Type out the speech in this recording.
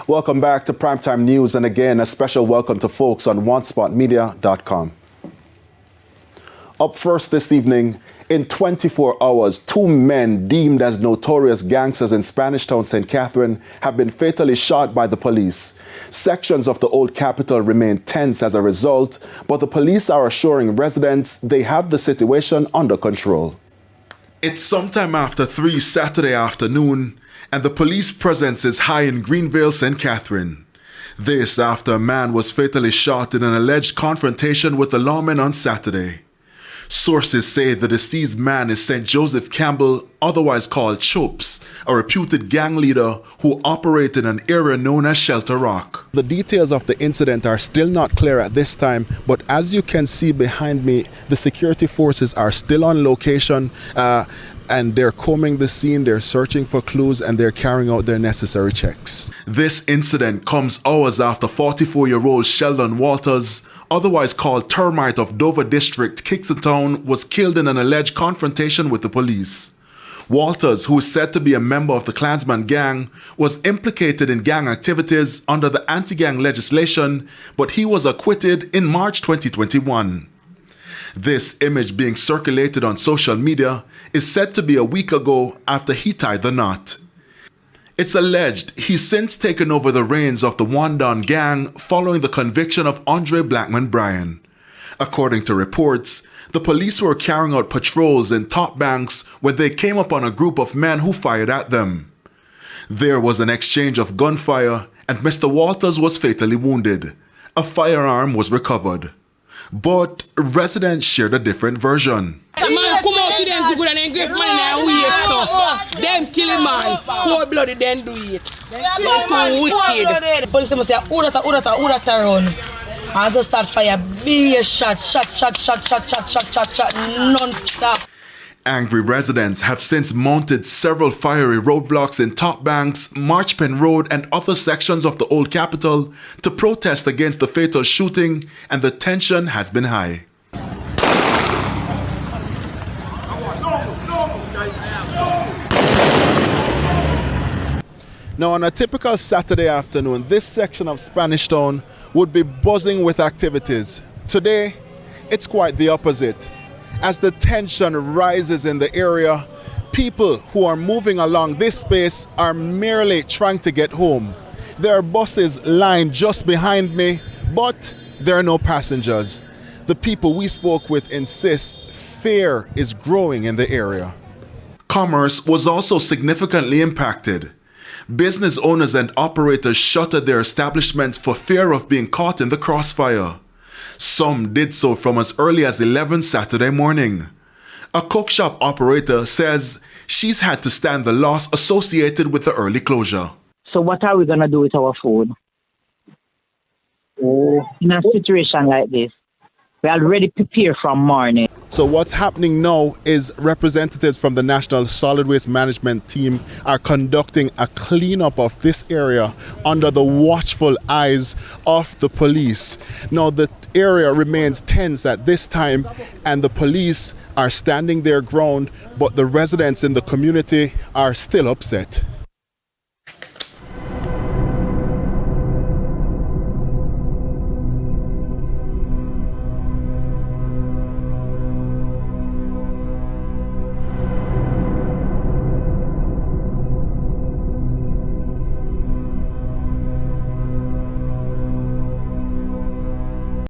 Welcome back to Primetime News, and again, a special welcome to folks on OneSpotMedia.com. Up first this evening, in 24 hours, 2 men deemed as notorious gangsters in Spanish Town, St. Catherine, have been fatally shot by the police. Sections of the old capital remain tense as a result, but the police are assuring residents they have the situation under control. It's sometime after 3 Saturday afternoon, and the police presence is high in Greenville, St. Catherine. This after a man was fatally shot in an alleged confrontation with the lawmen on Saturday. Sources say the deceased man is St. Joseph Campbell, otherwise called Chops, a reputed gang leader who operated in an area known as Shelter Rock. The details of the incident are still not clear at this time, but as you can see behind me, the security forces are still on location and they're combing the scene, they're searching for clues, and they're carrying out their necessary checks. This incident comes hours after 44-year-old Sheldon Walters, otherwise called Termite of Dover District, Kingston Town, was killed in an alleged confrontation with the police. Walters, who is said to be a member of the Klansman gang, was implicated in gang activities under the anti-gang legislation, but he was acquitted in March 2021. This image being circulated on social media is said to be a week ago after he tied the knot. It's alleged he's since taken over the reins of the Wandon gang following the conviction of Andre Blackman Bryan. According to reports, the police were carrying out patrols in Top Banks when they came upon a group of men who fired at them. There was an exchange of gunfire and Mr. Walters was fatally wounded. A firearm was recovered. But residents shared a different version. The man come out to them good and great man in a so them kill him man, cold blooded then do it. They're too wicked. Police must say, who that run? I just start fire, be a shot, non-stop. Angry residents have since mounted several fiery roadblocks in Top Banks, Marchpen Road and other sections of the old capital to protest against the fatal shooting, and the tension has been high. Now, on a typical Saturday afternoon, this section of Spanish Town would be buzzing with activities. Today, it's quite the opposite. As the tension rises in the area, people who are moving along this space are merely trying to get home. There are buses lined just behind me, but there are no passengers. The people we spoke with insist fear is growing in the area. Commerce was also significantly impacted. Business owners and operators shuttered their establishments for fear of being caught in the crossfire. Some did so from as early as 11 Saturday morning. A cook shop operator says she's had to stand the loss associated with the early closure. So what are we going to do with our food? In a situation like this, we already prepare from morning. So what's happening now is representatives from the National Solid Waste Management team are conducting a cleanup of this area under the watchful eyes of the police. Now the area remains tense at this time and the police are standing their ground, but the residents in the community are still upset.